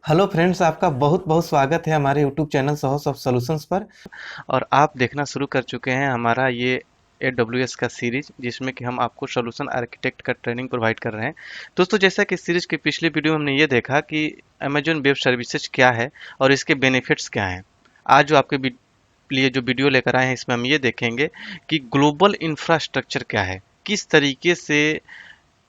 Hello friends, आपका बहुत बहुत स्वागत है हमारे YouTube channel source of solutions पर। और आप देखना शुरू कर चुके हैं हमारा ये AWS का सीरीज, जिसमें कि हम आपको सॉल्यूशन आर्किटेक्ट का ट्रेनिंग प्रोवाइड कर रहे हैं। दोस्तों, जैसा कि सीरीज की पिछली वीडियो में हमने ये देखा कि अमेजॉन वेब सर्विसेज क्या है और इसके बेनिफिट्स क्या हैं। आज जो आपके लिए जो वीडियो लेकर आए हैं, इसमें हम ये देखेंगे कि ग्लोबल इंफ्रास्ट्रक्चर क्या है, किस तरीके से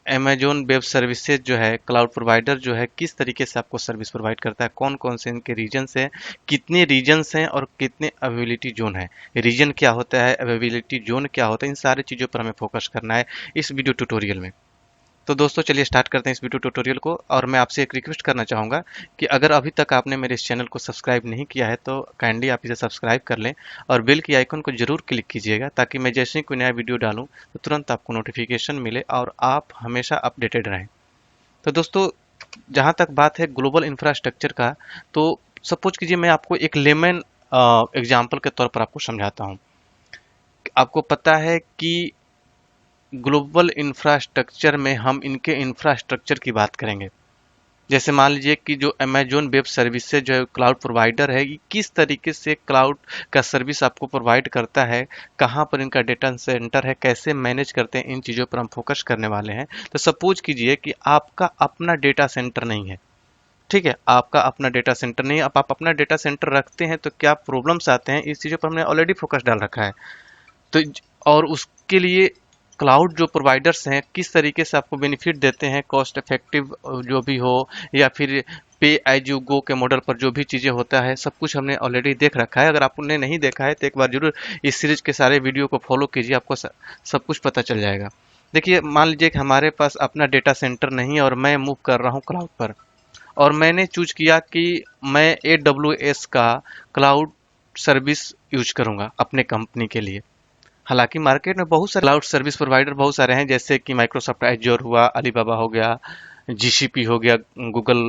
अमेजोन वेब सर्विसेज जो है, क्लाउड प्रोवाइडर जो है, किस तरीके से आपको सर्विस प्रोवाइड करता है, कौन कौन से इनके रीजन्स हैं, कितने रीजन्स हैं और कितने अवेलेबिलिटी जोन है। रीजन क्या होता है, अवेलेबिलिटी जोन क्या होता है, इन सारी चीज़ों पर हमें फोकस करना है इस वीडियो ट्यूटोरियल में। तो दोस्तों, चलिए स्टार्ट करते हैं इस वीडियो ट्यूटोरियल को। और मैं आपसे एक रिक्वेस्ट करना चाहूँगा कि अगर अभी तक आपने मेरे इस चैनल को सब्सक्राइब नहीं किया है तो काइंडली आप इसे सब्सक्राइब कर लें और बेल की आइकन को जरूर क्लिक कीजिएगा, ताकि मैं जैसे ही कोई नया वीडियो डालूँ तो तुरंत आपको नोटिफिकेशन मिले और आप हमेशा अपडेटेड रहें। तो दोस्तों, जहाँ तक बात है ग्लोबल इंफ्रास्ट्रक्चर का, तो सपोज कीजिए मैं आपको एक लेमन एग्जाम्पल के तौर पर आपको समझाता हूँ। आपको पता है कि ग्लोबल इंफ्रास्ट्रक्चर में हम इनके इंफ्रास्ट्रक्चर की बात करेंगे। जैसे मान लीजिए कि जो अमेजोन वेब सर्विसेज जो है, क्लाउड प्रोवाइडर है, ये किस तरीके से क्लाउड का सर्विस आपको प्रोवाइड करता है, कहाँ पर इनका डेटा सेंटर है, कैसे मैनेज करते हैं, इन चीज़ों पर हम फोकस करने वाले हैं। तो सपोज कीजिए कि आपका अपना डेटा सेंटर नहीं है। ठीक है, आपका अपना डेटा सेंटर नहीं है। अब आप अपना डेटा सेंटर रखते हैं तो क्या प्रॉब्लम्स आते हैं, इस चीज़ों पर हमने ऑलरेडी फोकस डाल रखा है। तो और उसके लिए क्लाउड जो प्रोवाइडर्स हैं किस तरीके से आपको बेनिफिट देते हैं, कॉस्ट इफेक्टिव जो भी हो, या फिर पे एज यू गो के मॉडल पर जो भी चीज़ें होता है, सब कुछ हमने ऑलरेडी देख रखा है। अगर आपने नहीं देखा है तो एक बार जरूर इस सीरीज के सारे वीडियो को फॉलो कीजिए, आपको सब कुछ पता चल जाएगा। देखिए, मान लीजिए कि हमारे पास अपना डेटा सेंटर नहीं है और मैं मूव कर रहा हूँ क्लाउड पर, और मैंने चूज किया कि मैं AWS का क्लाउड सर्विस यूज करूंगा अपने कंपनी के लिए। हालांकि मार्केट में बहुत सारे क्लाउड सर्विस प्रोवाइडर बहुत सारे हैं, जैसे कि माइक्रोसॉफ्ट एज्योर हुआ, अलीबाबा हो गया, GCP हो गया, गूगल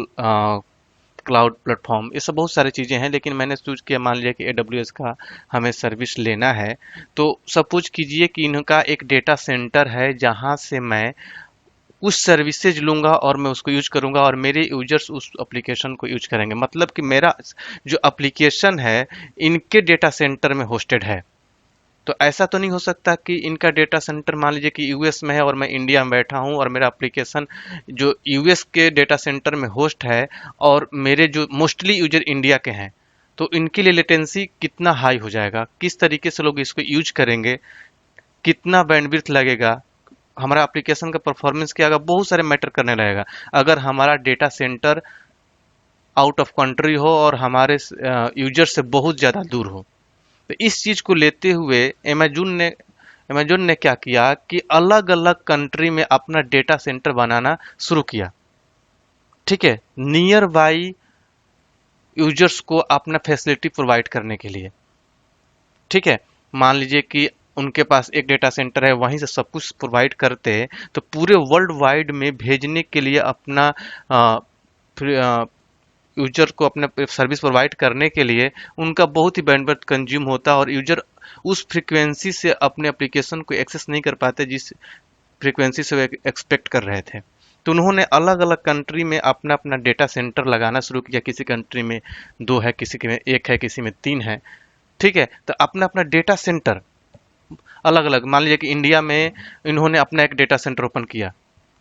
क्लाउड प्लेटफॉर्म, ये सब बहुत सारी चीज़ें हैं। लेकिन मैंने चूज किया, मान लिया कि AWS का हमें सर्विस लेना है। तो सपोज कीजिए कि इनका एक डेटा सेंटर है जहां से मैं उस सर्विसेज लूंगा और मैं उसको यूज करूंगा और मेरे यूजर्स उस एप्लीकेशन को यूज करेंगे। मतलब कि मेरा जो एप्लीकेशन है इनके डेटा सेंटर में होस्टेड है। तो ऐसा तो नहीं हो सकता कि इनका डेटा सेंटर मान लीजिए कि यूएस में है और मैं इंडिया में बैठा हूं और मेरा एप्लीकेशन जो यूएस के डेटा सेंटर में होस्ट है और मेरे जो मोस्टली यूजर इंडिया के हैं, तो इनके लिए लेटेंसी कितना हाई हो जाएगा, किस तरीके से लोग इसको यूज करेंगे, कितना बैंडविड्थ लगेगा, हमारा एप्लीकेशन का परफॉर्मेंस क्या होगा, बहुत सारे मैटर करने लगेगा। अगर हमारा data centre out of country हो और हमारे यूजर से बहुत ज़्यादा दूर हो। तो इस चीज को लेते हुए अमेजोन ने क्या किया कि अलग अलग कंट्री में अपना डेटा सेंटर बनाना शुरू किया। ठीक है, नियर बाई यूजर्स को अपना फैसिलिटी प्रोवाइड करने के लिए। ठीक है, मान लीजिए कि उनके पास एक डेटा सेंटर है, वहीं से सब कुछ प्रोवाइड करते हैं, तो पूरे वर्ल्ड वाइड में भेजने के लिए अपना यूजर को अपने सर्विस प्रोवाइड करने के लिए उनका बहुत ही बैंडविड्थ कंज्यूम होता है और यूजर उस फ्रीक्वेंसी से अपने एप्लीकेशन को एक्सेस नहीं कर पाते जिस फ्रीक्वेंसी से वे एक्सपेक्ट कर रहे थे। तो उन्होंने अलग अलग कंट्री में अपना अपना डेटा सेंटर लगाना शुरू किया। किसी कंट्री में दो है, किसी में एक है, किसी में तीन है। ठीक है, तो अपना अपना डेटा सेंटर अलग अलग, मान लीजिए कि इंडिया में इन्होंने अपना एक डेटा सेंटर ओपन किया।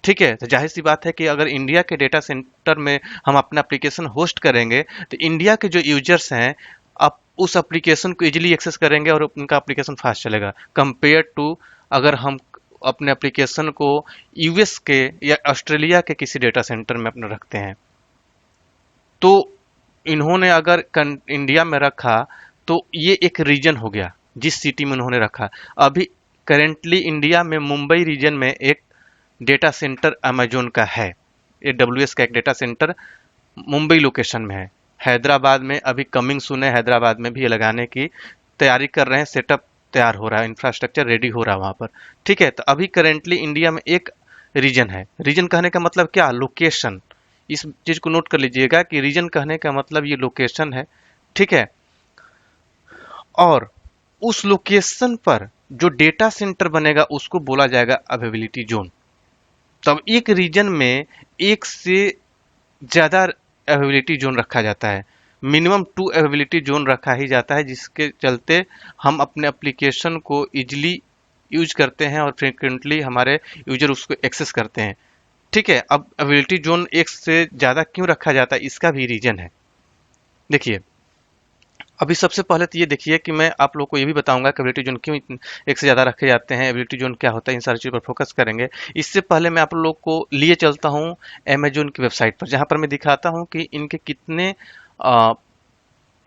ठीक है, तो जाहिर सी बात है कि अगर इंडिया के डेटा सेंटर में हम अपना एप्लीकेशन होस्ट करेंगे तो इंडिया के जो यूजर्स हैं आप उस एप्लीकेशन को इजीली एक्सेस करेंगे और उनका एप्लीकेशन फास्ट चलेगा, कंपेयर टू अगर हम अपने एप्लीकेशन को यूएस के या ऑस्ट्रेलिया के किसी डेटा सेंटर में अपने रखते हैं। तो इन्होंने अगर इंडिया में रखा तो ये एक रीजन हो गया जिस सिटी में उन्होंने रखा। अभी करेंटली इंडिया में मुंबई रीजन में एक डेटा सेंटर अमेजोन का है, AWS का एक डेटा सेंटर मुंबई लोकेशन में है। हैदराबाद में अभी कमिंग सुन है, हैदराबाद में भी ये लगाने की तैयारी कर रहे हैं, सेटअप तैयार हो रहा है, इंफ्रास्ट्रक्चर रेडी हो रहा है वहां पर। ठीक है, तो अभी करेंटली इंडिया में एक रीजन है। रीजन कहने का मतलब क्या, लोकेशन। इस चीज को नोट कर लीजिएगा कि रीजन कहने का मतलब ये लोकेशन है। ठीक है, और उस लोकेशन पर जो डेटा सेंटर बनेगा उसको बोला जाएगा अवेलेबिलिटी जोन। तब एक रीजन में एक से ज्यादा अवेलेबिलिटी जोन रखा जाता है, मिनिमम 2 अवेलेबिलिटी जोन रखा ही जाता है, जिसके चलते हम अपने एप्लीकेशन को इजिली यूज करते हैं और फ्रिक्वेंटली हमारे यूजर उसको एक्सेस करते हैं। ठीक है, अब अवेलेबिलिटी जोन एक से ज़्यादा क्यों रखा जाता है, इसका भी रीजन है। देखिए, अभी सबसे पहले तो ये देखिए कि मैं आप लोग को ये भी बताऊंगा कि एबिलिटी जोन क्यों एक से ज़्यादा रखे जाते हैं, एबिलिटी जोन क्या होता है, इन सारी चीज़ों पर फोकस करेंगे। इससे पहले मैं आप लोग को लिए चलता हूँ अमेजोन की वेबसाइट पर, जहाँ पर मैं दिखाता हूँ कि इनके कितने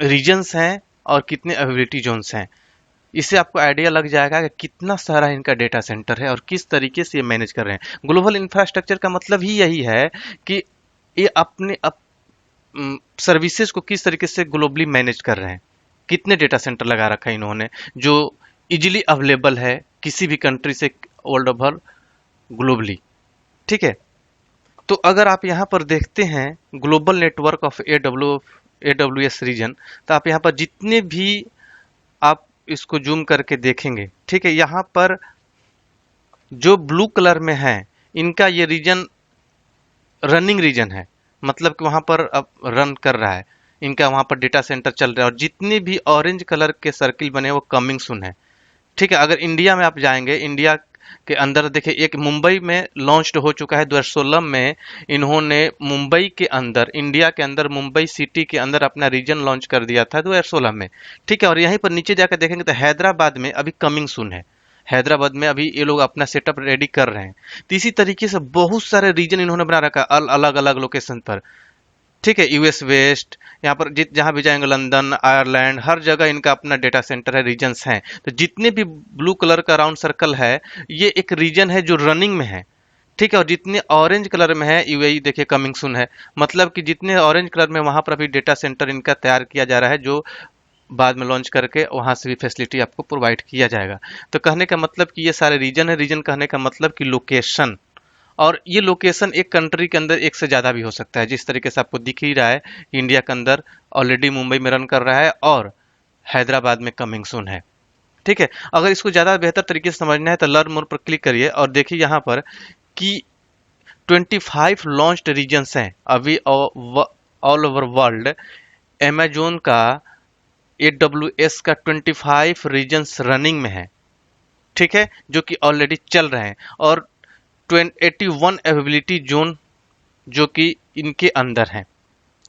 रीजन्स हैं और कितने एबिलिटी जोन्स हैं। इससे आपको आइडिया लग जाएगा कि कितना सारा इनका डेटा सेंटर है और किस तरीके से ये मैनेज कर रहे हैं। ग्लोबल इंफ्रास्ट्रक्चर का मतलब ही यही है कि ये अपने सर्विसेज को किस तरीके से ग्लोबली मैनेज कर रहे हैं, कितने डेटा सेंटर लगा रखा है इन्होंने जो इजीली अवेलेबल है किसी भी कंट्री से वर्ल्ड ओवर ग्लोबली। ठीक है, तो अगर आप यहाँ पर देखते हैं global network of AWS region, तो आप यहाँ पर जितने भी आप इसको जूम करके देखेंगे, ठीक है, यहाँ पर जो ब्लू कलर में है इनका ये रीजन रनिंग रीजन है, मतलब कि वहां पर अब रन कर रहा है, इनका वहां पर डेटा सेंटर चल रहा है। और जितने भी ऑरेंज कलर के सर्किल बने वो कमिंग सुन है। ठीक है, अगर इंडिया में आप जाएंगे, इंडिया के अंदर देखिए एक मुंबई में लॉन्च्ड हो चुका है 2016 में। इन्होंने मुंबई के अंदर, इंडिया के अंदर मुंबई सिटी के अंदर अपना रीजन लॉन्च कर दिया था 2016 में। ठीक है, और यहीं पर नीचे जाकर देखेंगे तो हैदराबाद में अभी कमिंग सुन है, हैदराबाद में अभी ये लोग अपना सेटअप रेडी कर रहे हैं। तो इसी तरीके से बहुत सारे रीजन इन्होंने बना रखा है अलग अलग लोकेशन पर। ठीक है, यूएस वेस्ट, यहाँ पर जहाँ भी जाएंगे, लंदन, आयरलैंड, हर जगह इनका अपना डेटा सेंटर है, रीजन्स हैं। तो जितने भी ब्लू कलर का राउंड सर्कल है ये एक रीजन है जो रनिंग में है। ठीक है, और जितने ऑरेंज कलर में है यूएई देखिए कमिंग सुन है, मतलब कि जितने ऑरेंज कलर में वहां पर अभी डेटा सेंटर इनका तैयार किया जा रहा है, जो बाद में लॉन्च करके वहां से भी फैसिलिटी आपको प्रोवाइड किया जाएगा। तो कहने का मतलब कि ये सारे रीजन है, रीजन कहने का मतलब कि लोकेशन, और ये लोकेशन एक कंट्री के अंदर एक से ज़्यादा भी हो सकता है। जिस तरीके से आपको दिख ही रहा है, इंडिया के अंदर ऑलरेडी मुंबई में रन कर रहा है और हैदराबाद में कमिंग सून है। ठीक है, अगर इसको ज़्यादा बेहतर तरीके से समझना है तो लर्न मोर पर क्लिक करिए और देखिए यहाँ पर कि 25 लॉन्च्ड रीजन्स हैं अभी ऑल ओवर वर्ल्ड। अमेजोन का AWS का 25 रीजन्स रनिंग में है। ठीक है, जो कि ऑलरेडी चल रहे हैं, और 81 अवेलेबिलिटी जोन जो कि इनके अंदर है।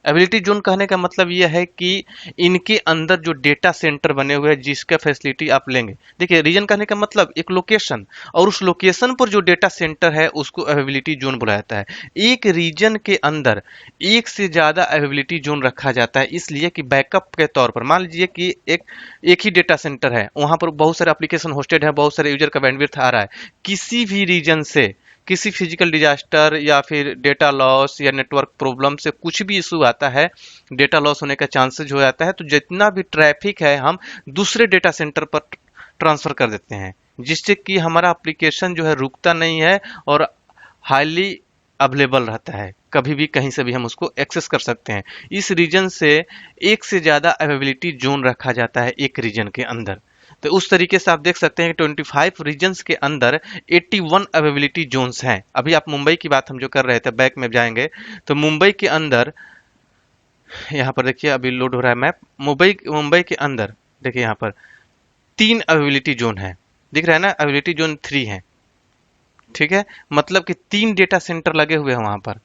एबिलिटी जोन कहने का मतलब यह है कि इनके अंदर जो डेटा सेंटर बने हुए हैं जिसका फैसिलिटी आप लेंगे। देखिए, रीजन कहने का मतलब एक लोकेशन, और उस लोकेशन पर जो डेटा सेंटर है उसको अवेलेबिलिटी जोन बुलाया जाता है। एक रीजन के अंदर एक से ज़्यादा अवेलेबिलिटी जोन रखा जाता है, इसलिए कि बैकअप के तौर पर मान लीजिए कि एक ही डेटा सेंटर है, वहाँ पर बहुत सारे एप्लीकेशन होस्टेड है, बहुत सारे यूजर का बैंडविड्थ आ रहा है। किसी भी रीजन से किसी फिजिकल डिजास्टर या फिर डेटा लॉस या नेटवर्क प्रॉब्लम से कुछ भी इशू आता है, डेटा लॉस होने का चांसेस हो जाता है, तो जितना भी ट्रैफिक है हम दूसरे डेटा सेंटर पर ट्रांसफर कर देते हैं, जिससे कि हमारा एप्लीकेशन जो है रुकता नहीं है और हाईली अवेलेबल रहता है, कभी भी कहीं से भी हम उसको एक्सेस कर सकते हैं। इस रीजन से एक से ज़्यादा अवेलेबिलिटी जोन रखा जाता है एक रीजन के अंदर। तो उस तरीके से आप देख सकते हैं कि 25 रीजन्स के अंदर 81 अवेलेबिलिटी जोन्स हैं। अभी आप मुंबई की बात हम जो कर रहे थे, बैक में जाएंगे तो मुंबई के अंदर यहाँ पर देखिए अभी लोड हो रहा है मैप। मुंबई के अंदर देखिए यहाँ पर 3 अवेलेबिलिटी जोन है, दिख रहा है ना, अवेलेबिलिटी जोन 3 है। ठीक है, मतलब कि 3 डेटा सेंटर लगे हुए हैं वहां पर।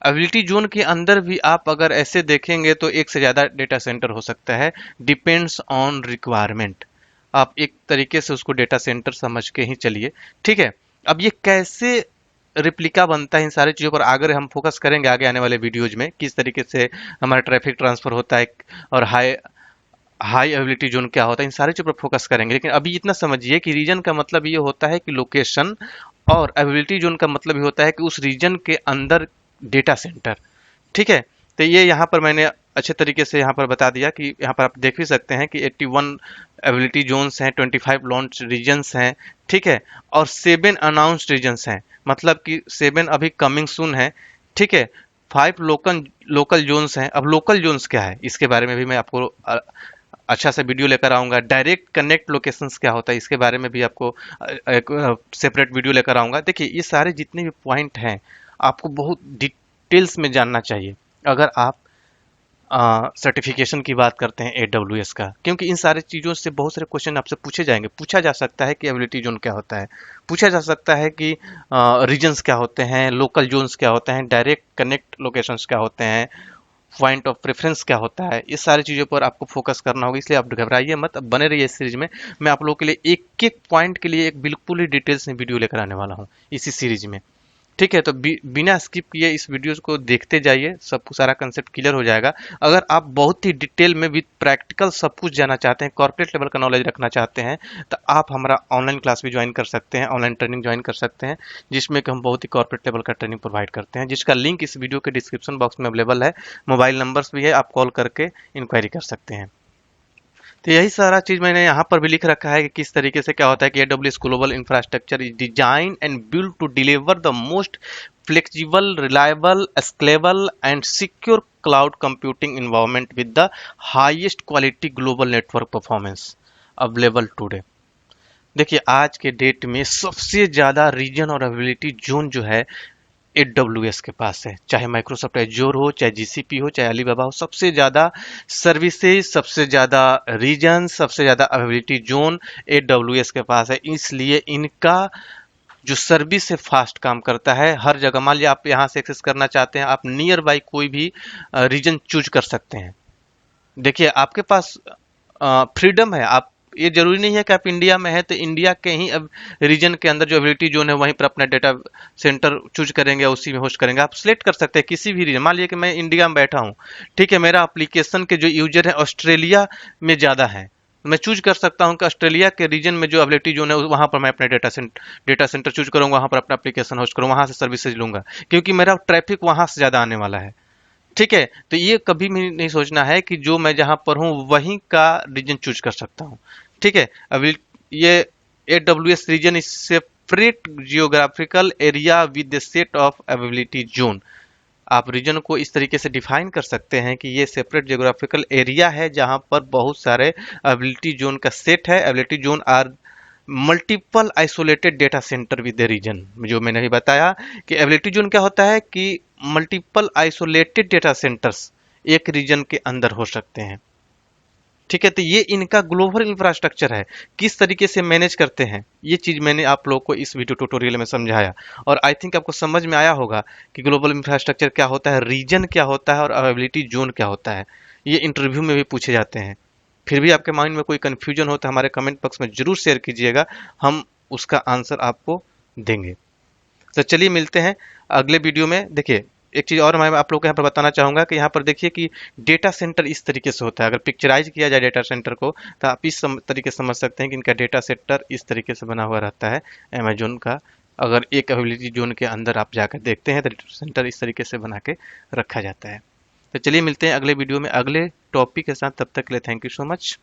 अवेलेबिलिटी जोन के अंदर भी आप अगर ऐसे देखेंगे तो एक से ज़्यादा डेटा सेंटर हो सकता है, डिपेंड्स ऑन रिक्वायरमेंट। आप एक तरीके से उसको डेटा सेंटर समझ के ही चलिए। ठीक है, अब ये कैसे रिप्लिका बनता है, इन सारी चीज़ों पर आगे हम फोकस करेंगे आगे आने वाले वीडियोज में, किस तरीके से हमारा ट्रैफिक ट्रांसफर होता है और हाई अवेलेबिलिटी जोन क्या होता है, इन सारी चीज़ों पर फोकस करेंगे। लेकिन अभी इतना समझिए कि रीजन का मतलब ये होता है कि लोकेशन, और अवेलेबिलिटी जोन का मतलब ये होता है कि उस रीजन के अंदर डेटा सेंटर। ठीक है, तो ये यहाँ पर मैंने अच्छे तरीके से यहाँ पर बता दिया कि यहाँ पर आप देख भी सकते हैं कि 81 एबिलिटी जोन्स हैं, 25 लॉन्च रीजन्स हैं। ठीक है, और 7 अनाउंस्ड रीजन्स हैं, मतलब कि 7 अभी कमिंग सून है। ठीक है, 5 लोकल जोन्स हैं। अब लोकल जोन्स क्या है इसके बारे में भी मैं आपको अच्छा सा वीडियो लेकर आऊँगा। डायरेक्ट कनेक्ट लोकेशंस क्या होता है इसके बारे में भी आपको एक सेपरेट वीडियो लेकर आऊँगा। देखिए, ये सारे जितने भी पॉइंट हैं आपको बहुत डिटेल्स में जानना चाहिए अगर आप सर्टिफिकेशन की बात करते हैं AWS का, क्योंकि इन सारी चीज़ों से बहुत सारे क्वेश्चन आपसे पूछे जाएंगे। पूछा जा सकता है कि एबिलिटी जोन क्या होता है, पूछा जा सकता है कि रीजन्स क्या होते हैं, लोकल जोन्स क्या होते हैं, डायरेक्ट कनेक्ट लोकेशंस क्या होते हैं, पॉइंट ऑफ प्रेफरेंस क्या होता है। इस सारी चीज़ों पर आपको फोकस करना होगा, इसलिए आप घबराइए मत, अब बने रहिए इस सीरीज में। मैं आप लोगों के लिए एक एक पॉइंट के लिए एक बिल्कुल ही डिटेल्स में वीडियो लेकर आने वाला हूँ इसी सीरीज में। ठीक है, तो बिना स्किप किए इस वीडियो को देखते जाइए, सब कुछ सारा कंसेप्ट क्लियर हो जाएगा। अगर आप बहुत ही डिटेल में विद प्रैक्टिकल सब कुछ जानना चाहते हैं, कॉर्पोरेट लेवल का नॉलेज रखना चाहते हैं, तो आप हमारा ऑनलाइन क्लास भी ज्वाइन कर सकते हैं, ऑनलाइन ट्रेनिंग ज्वाइन कर सकते हैं, जिसमें कि हम बहुत ही कॉर्पोरेट लेवल का ट्रेनिंग प्रोवाइड करते हैं, जिसका लिंक इस वीडियो के डिस्क्रिप्शन बॉक्स में अवेलेबल है। मोबाइल नंबर्स भी है, आप कॉल करके इंक्वायरी कर सकते हैं। तो यही सारा चीज मैंने यहाँ पर भी लिख रखा है कि किस तरीके से क्या होता है कि AWS global infrastructure is design and build to deliver the most flexible, reliable, scalable and secure cloud computing environment with the highest quality global network performance available today. देखिए, आज के डेट में सबसे ज्यादा रीजन और अवेलेबिलिटी जोन जो है AWS के पास है, चाहे माइक्रोसॉफ्ट एज्योर हो, चाहे GCP हो, चाहे अलीबाबा हो। सबसे ज्यादा सर्विसेज, सबसे ज्यादा रीजन, सबसे ज्यादा अवेलेबिलिटी जोन AWS के पास है। इसलिए इनका जो सर्विस है फास्ट काम करता है हर जगह। मान लिया आप यहाँ से एक्सेस करना चाहते हैं, आप नियर बाई कोई भी रीजन चूज कर सकते हैं। देखिए, आपके पास फ्रीडम है। आप, ये जरूरी नहीं है कि आप इंडिया में है तो इंडिया के ही अब रीजन के अंदर जो एबिलिटी जोन है वहीं पर अपना डेटा सेंटर चूज करेंगे, उसी में होस्ट करेंगे। आप सिलेक्ट कर सकते हैं किसी भी रीजन। मान लीजिए कि मैं इंडिया में बैठा हूँ, ठीक है, मेरा एप्लीकेशन के जो यूजर है ऑस्ट्रेलिया में ज़्यादा है, मैं चूज कर सकता हूँ कि ऑस्ट्रेलिया के रीजन में जो एबिलिटी जोन है वहां पर मैं अपने डेटा सेंटर चूज करूंगा, वहां पर अपना एप्लीकेशन होस्ट करूंगा, वहां से सर्विसेज लूंगा, क्योंकि मेरा ट्रैफिक वहां से ज़्यादा आने वाला है। ठीक है, तो ये कभी भी नहीं सोचना है कि जो मैं जहां पर हूं वहीं का रीजन चूज कर सकता हूं। ठीक है, अब ये AWS region is separate geographical area with the set of availability zone. आप रीजन को इस तरीके से डिफाइन कर सकते हैं कि ये सेपरेट जियोग्राफिकल एरिया है जहां पर बहुत सारे अवेलेबिलिटी जोन का सेट है। Availability zone are multiple isolated data center with the region. जो मैंने अभी बताया कि एबिलिटी जोन क्या होता है कि मल्टीपल आइसोलेटेड डेटा सेंटर्स एक रीजन के अंदर हो सकते हैं। ठीक है, तो ये इनका ग्लोबल इंफ्रास्ट्रक्चर है, किस तरीके से मैनेज करते हैं, ये चीज मैंने आप लोगों को इस वीडियो ट्यूटोरियल में समझाया। और आई थिंक आपको समझ में आया होगा कि ग्लोबल इंफ्रास्ट्रक्चर क्या होता है, रीजन क्या होता है और अवेलेबिलिटी जोन क्या होता है। ये इंटरव्यू में भी पूछे जाते हैं। फिर भी आपके माइंड में कोई कंफ्यूजन हो तो हमारे कमेंट बॉक्स में जरूर शेयर कीजिएगा, हम उसका आंसर आपको देंगे। तो चलिए मिलते हैं अगले वीडियो में। देखिए, एक चीज़ और मैं आप लोग को यहाँ पर बताना चाहूँगा कि यहाँ पर देखिए कि डेटा सेंटर इस तरीके से होता है। अगर पिक्चराइज किया जाए डेटा सेंटर को तो आप इस तरीके से समझ सकते हैं कि इनका डेटा सेंटर इस तरीके से बना हुआ रहता है अमेजोन का। अगर एक अवेलेबिलिटी जोन के अंदर आप जाकर देखते हैं तो डेटा सेंटर इस तरीके से बना के रखा जाता है। तो चलिए मिलते हैं अगले वीडियो में अगले टॉपिक के साथ। तब तक के लिए थैंक यू सो मच।